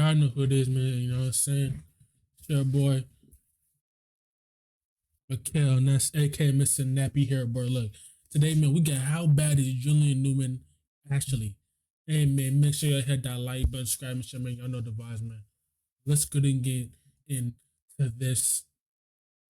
I know who it is, man. You know what I'm saying? It's your boy, Mickal, and that's AK Mr. Nappy Hair Boy. Look, today, man, we got how bad is Julian Newman actually? Hey, man, make sure you hit that like button, subscribe, and share, man. Y'all know the vibes, man. Let's go and get into this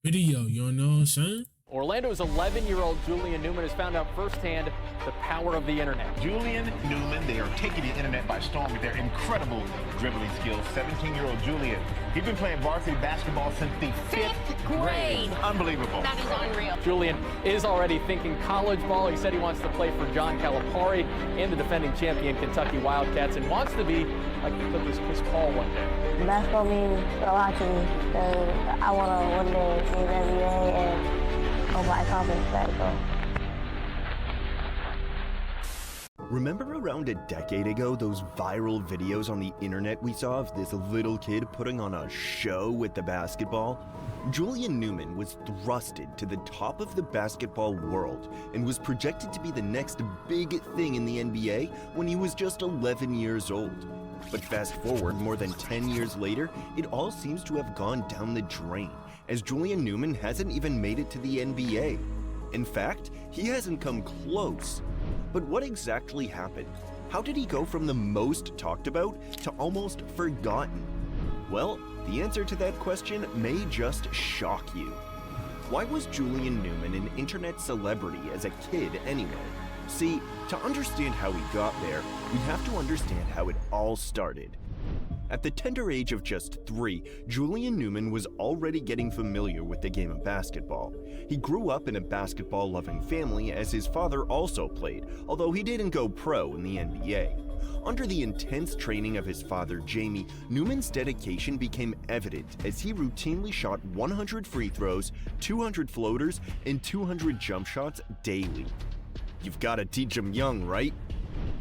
video. You know what I'm saying? Orlando's 11-year-old Julian Newman has found out firsthand the power of the internet. Julian Newman, they are taking the internet by storm with their incredible dribbling skills. 17-year-old Julian, he's been playing varsity basketball since the fifth grade. Unbelievable. That is unreal. Julian is already thinking college ball. He said he wants to play for John Calipari and the defending champion Kentucky Wildcats, and wants to be like the Clippers' Chris Paul one day. Basketball means a lot to me because I want to one day be in the NBA and hope I accomplish that goal. Remember around a decade ago, those viral videos on the internet we saw of this little kid putting on a show with the basketball? Julian Newman was thrusted to the top of the basketball world and was projected to be the next big thing in the NBA when he was just 11 years old. But fast forward more than 10 years later, it all seems to have gone down the drain, as Julian Newman hasn't even made it to the NBA. In fact, he hasn't come close. But what exactly happened? How did he go from the most talked about to almost forgotten? Well, the answer to that question may just shock you. Why was Julian Newman an internet celebrity as a kid anyway? See, to understand how he got there, we have to understand how it all started. At the tender age of just 3, Julian Newman was already getting familiar with the game of basketball. He grew up in a basketball-loving family as his father also played, although he didn't go pro in the NBA. Under the intense training of his father, Jamie, Newman's dedication became evident as he routinely shot 100 free throws, 200 floaters, and 200 jump shots daily. You've got to teach him young, right?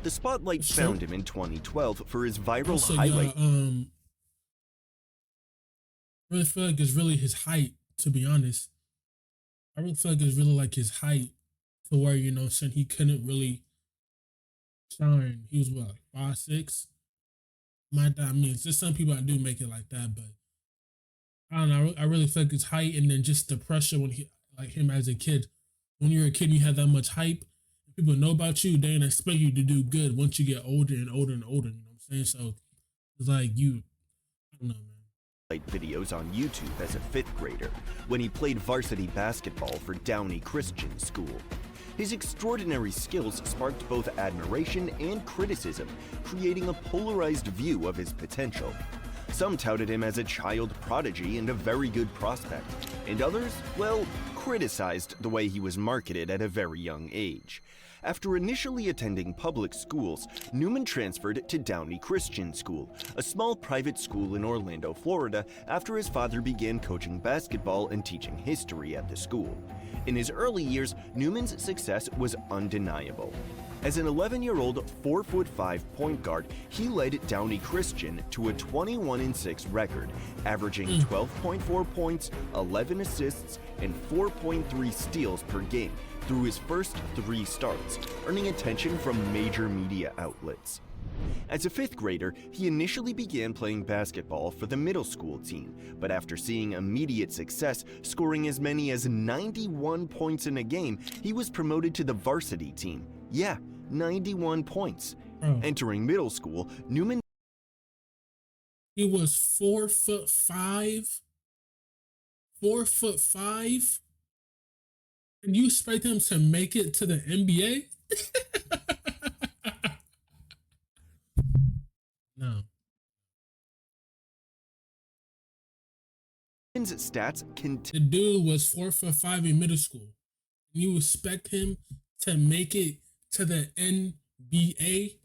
The spotlight found him in 2012 for his viral highlight. I really feel like it's really his height, to be honest. I really feel like it's really like his height to where, you know, saying he couldn't really shine. He was what, like 5'6"? I mean, there's some people that do make it like that, but I don't know. I really feel like his height, and then just the pressure when he, like him as a kid. When you're a kid, you have that much hype. People know about you, they don't expect you to do good once you get older and older and older. You know what I'm saying? So it's like I don't know, man. Videos on YouTube as a 5th grader when he played varsity basketball for Downey Christian School. His extraordinary skills sparked both admiration and criticism, creating a polarized view of his potential. Some touted him as a child prodigy and a very good prospect, and others, well, criticized the way he was marketed at a very young age. After initially attending public schools, Newman transferred to Downey Christian School, a small private school in Orlando, Florida, after his father began coaching basketball and teaching history at the school. In his early years, Newman's success was undeniable. As an 11-year-old 4'5" point guard, he led Downey Christian to a 21-6 record, averaging 12.4 points, 11 assists, and 4.3 steals per game through his first 3 starts, earning attention from major media outlets. As a 5th grader, he initially began playing basketball for the middle school team, but after seeing immediate success, scoring as many as 91 points in a game, he was promoted to the varsity team. Yeah, 91 points. Entering middle school, Newman... He was 4'5", 4'5", and you expect him to make it to the NBA? No. Stats The dude was 4'5" in middle school. You expect him to make it to the NBA?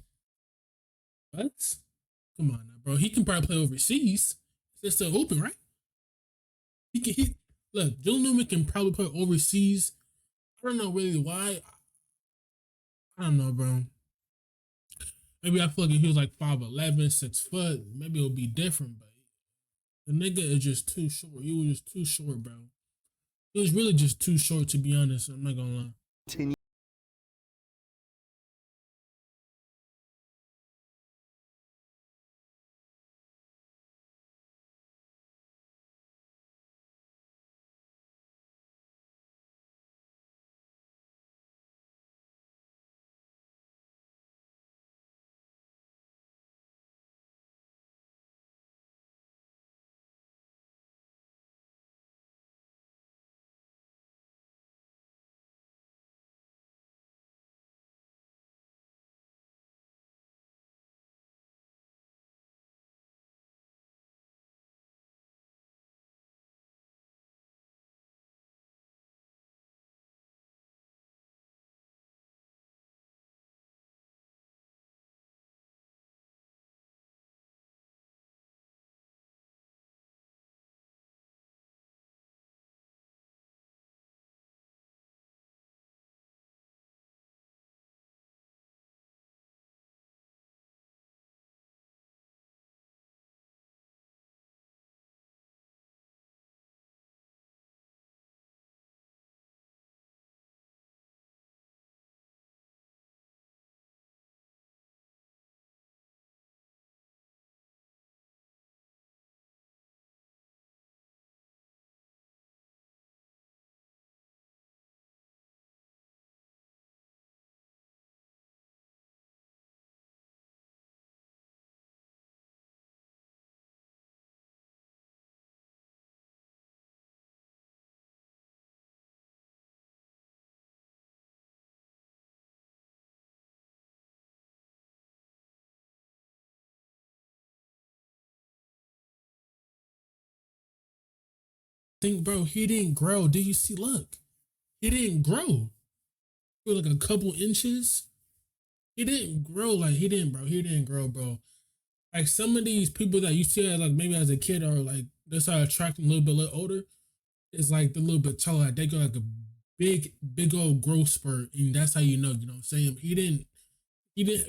What? Come on now, bro. He can probably play overseas. It's still open, right? Look, Julian Newman can probably play overseas. I don't know really why. I don't know, bro. Maybe I feel like if he was like 5'11", 6 foot, maybe it would be different, but the nigga is just too short. He was just too short, bro. He was really just too short, to be honest. I'm not gonna lie. think, bro, he didn't grow. Did you see? Look, he didn't grow. For like a couple inches. He didn't grow like he didn't, bro. He didn't grow, bro. Like some of these people that you see like maybe as a kid or like they start attracting a little older, it's like they're a little bit taller. Like they go like a big old growth spurt, and that's how you know what I'm saying? He didn't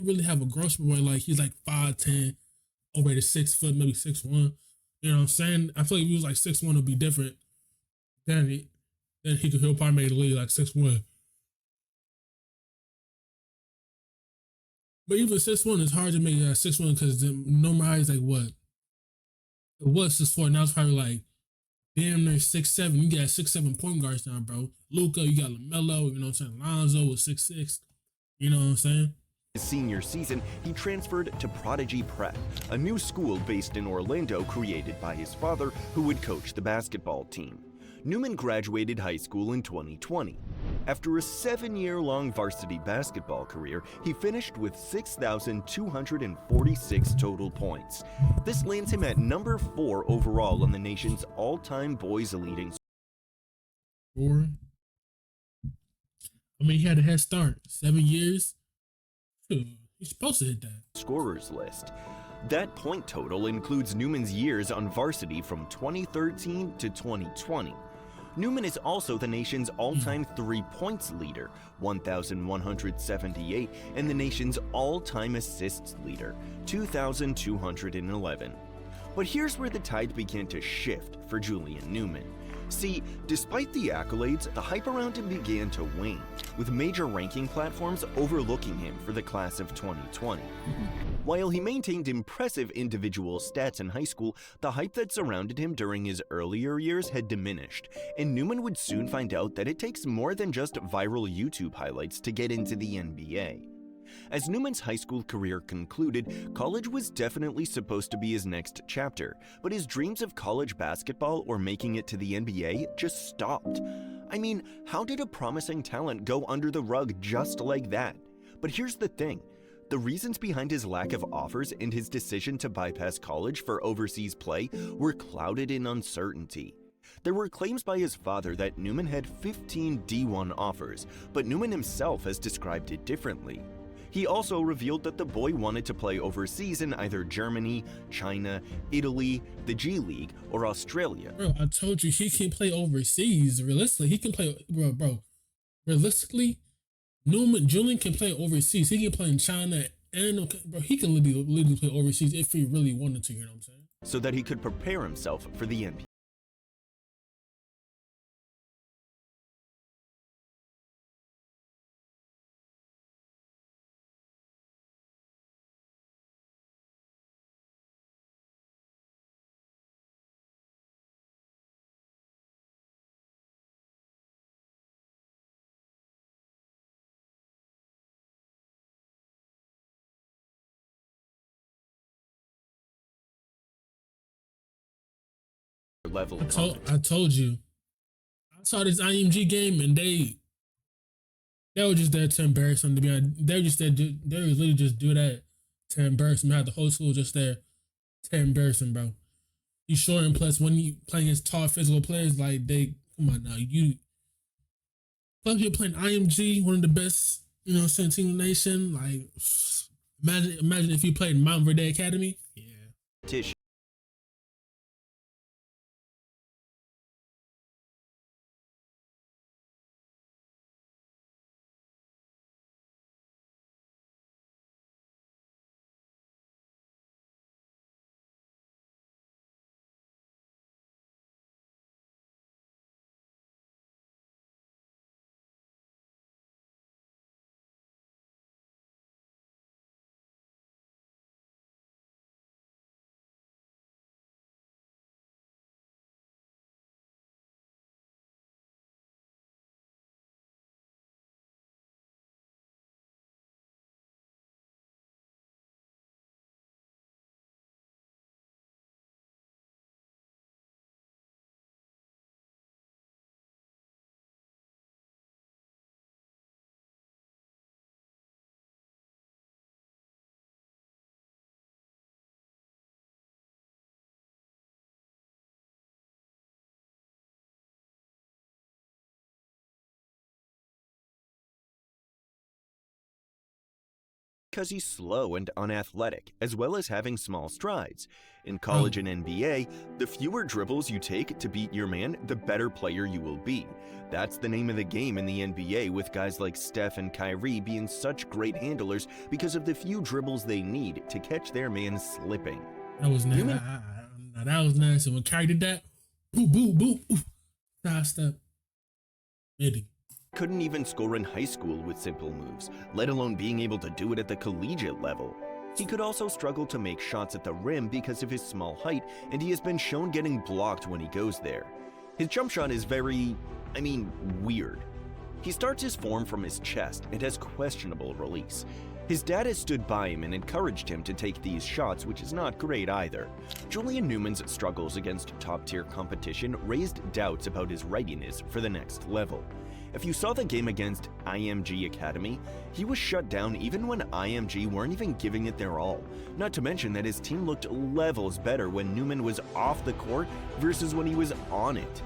really have a growth spurt where like he's like 5'10", over to 6 foot, maybe 6'1". You know what I'm saying? I feel like if he was like 6'1", it'd be different. Then he'll probably make the league like 6'1". But even 6'1" is hard to make 6'1" because the normal height is like what? It was 6'4", now it's probably like damn near 6'7". You got 6'7" point guards now, bro. Luka, you got LaMelo, you know what I'm saying? Lonzo was 6'6". You know what I'm saying? His senior season, he transferred to Prodigy Prep, a new school based in Orlando created by his father, who would coach the basketball team. Newman graduated high school in 2020. After a 7-year-long varsity basketball career, he finished with 6,246 total points. This lands him at number 4 overall on the nation's all-time boys leading. Or, I mean, he had a head start. 7 years. You're supposed to hit that. Scorers list. That point total includes Newman's years on varsity from 2013 to 2020. Newman is also the nation's all-time 3-points leader, 1,178, and the nation's all-time assists leader, 2,211. But here's where the tide began to shift for Julian Newman. See, despite the accolades, the hype around him began to wane, with major ranking platforms overlooking him for the class of 2020. While he maintained impressive individual stats in high school, the hype that surrounded him during his earlier years had diminished, and Newman would soon find out that it takes more than just viral YouTube highlights to get into the NBA. As Newman's high school career concluded, college was definitely supposed to be his next chapter, but his dreams of college basketball or making it to the NBA just stopped. I mean, how did a promising talent go under the rug just like that? But here's the thing. The reasons behind his lack of offers and his decision to bypass college for overseas play were clouded in uncertainty. There were claims by his father that Newman had 15 D1 offers, but Newman himself has described it differently. He also revealed that the boy wanted to play overseas in either Germany, China, Italy, the G League, or Australia. Bro, I told you he can play overseas. Realistically, he can play, bro. Realistically, Julian can play overseas. He can play in China, and bro, he can literally play overseas if he really wanted to. You know what I'm saying? So that he could prepare himself for the NBA. Level I told you. I saw this IMG game and they were just there to embarrass him. To be honest, they were just there. They were literally just do that to embarrass him. Had the whole school just there to embarrass him, bro. He's short, and plus when you playing against tall physical players, like they come on now. Plus you're playing IMG, one of the best, you know, team in the nation. Like imagine if you played Mount Verde Academy. Yeah. because he's slow and unathletic, as well as having small strides. In college and NBA, the fewer dribbles you take to beat your man, the better player you will be. That's the name of the game in the NBA, with guys like Steph and Kyrie being such great handlers because of the few dribbles they need to catch their man slipping. That was nice. That was nice. And when Kyrie did that, boop, boop, boop, oof, side step. Eddie. Couldn't even score in high school with simple moves, let alone being able to do it at the collegiate level. He could also struggle to make shots at the rim because of his small height, and he has been shown getting blocked when he goes there. His jump shot is weird. He starts his form from his chest and has questionable release. His dad has stood by him and encouraged him to take these shots, which is not great either. Julian Newman's struggles against top-tier competition raised doubts about his readiness for the next level. If you saw the game against IMG Academy, he was shut down even when IMG weren't even giving it their all. Not to mention that his team looked levels better when Newman was off the court versus when he was on it.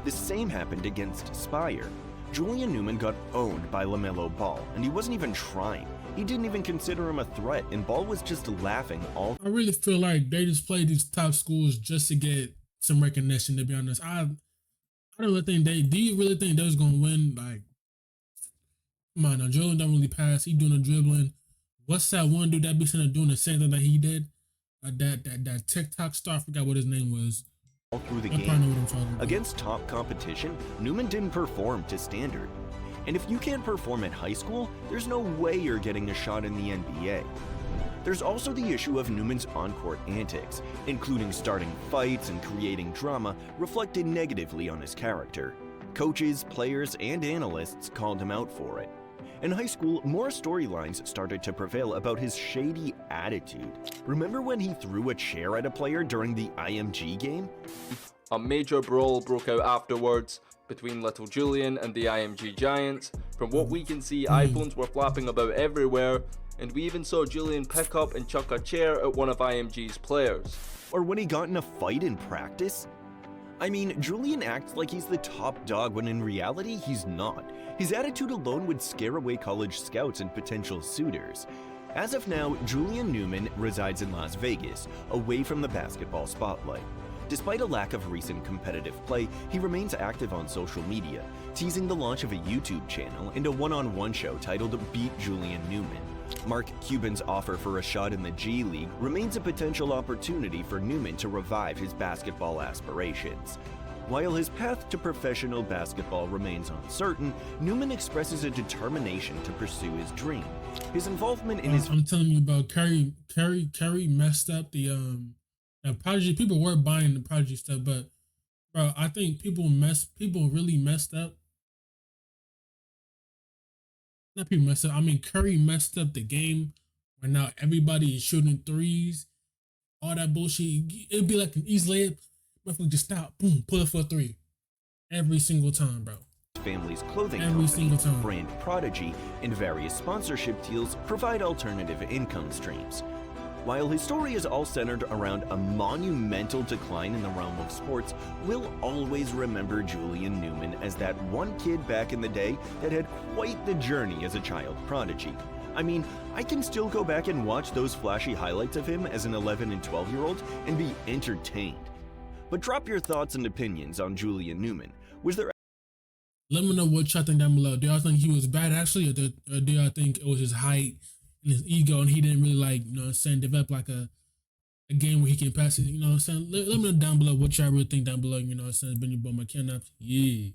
The same happened against Spire. Julian Newman got owned by LaMelo Ball, and he wasn't even trying. He didn't even consider him a threat, and Ball was just laughing all. I really feel like they just play these top schools just to get some recognition, to be honest. I don't really think do you really think they was gonna win? Like, come on now, Julian don't really pass. He doing the dribbling. What's that one dude that be sitting there doing the same thing that he did? That TikTok star, I forgot what his name was. All through the I probably know game. what I'm talking about. Against top competition, Newman didn't perform to standard. And if you can't perform at high school, there's no way you're getting a shot in the NBA. There's also the issue of Newman's on-court antics, including starting fights and creating drama, reflected negatively on his character. Coaches, players, and analysts called him out for it. In high school, more storylines started to prevail about his shady attitude. Remember when he threw a chair at a player during the IMG game? A major brawl broke out afterwards between little Julian and the IMG Giants. From what we can see, iPhones were flapping about everywhere, and we even saw Julian pick up and chuck a chair at one of IMG's players. Or when he got in a fight in practice? I mean, Julian acts like he's the top dog when in reality he's not. His attitude alone would scare away college scouts and potential suitors. As of now, Julian Newman resides in Las Vegas, away from the basketball spotlight. Despite a lack of recent competitive play, he remains active on social media, teasing the launch of a YouTube channel and a one-on-one show titled Beat Julian Newman. Mark Cuban's offer for a shot in the G League remains a potential opportunity for Newman to revive his basketball aspirations. While his path to professional basketball remains uncertain, Newman expresses a determination to pursue his dream. His involvement in his— I'm telling you about Curry messed up the Prodigy. People were buying the Prodigy stuff, but bro, I think people really messed up. Not people messed up. I mean, Curry messed up the game where now everybody is shooting threes. All that bullshit. It'd be like an easy layup. Motherfucker just stop, boom, pull it for a three. Every single time, bro. family's clothing Every single company, time. brand Prodigy, and various sponsorship deals provide alternative income streams. While his story is all centered around a monumental decline in the realm of sports, we'll always remember Julian Newman as that one kid back in the day that had quite the journey as a child prodigy. I mean, I can still go back and watch those flashy highlights of him as an 11 and 12-year-old and be entertained. But drop your thoughts and opinions on Julian Newman. Was there— Let me know what y'all think down below. Do y'all think he was bad actually, or do y'all think it was his height and his ego and he didn't really, like, you know what I'm saying, develop like a game where he can pass it, you know what I'm saying? Let me know down below what y'all really think down below, you know what I'm saying? It's been your boy, Mickal. Yeah.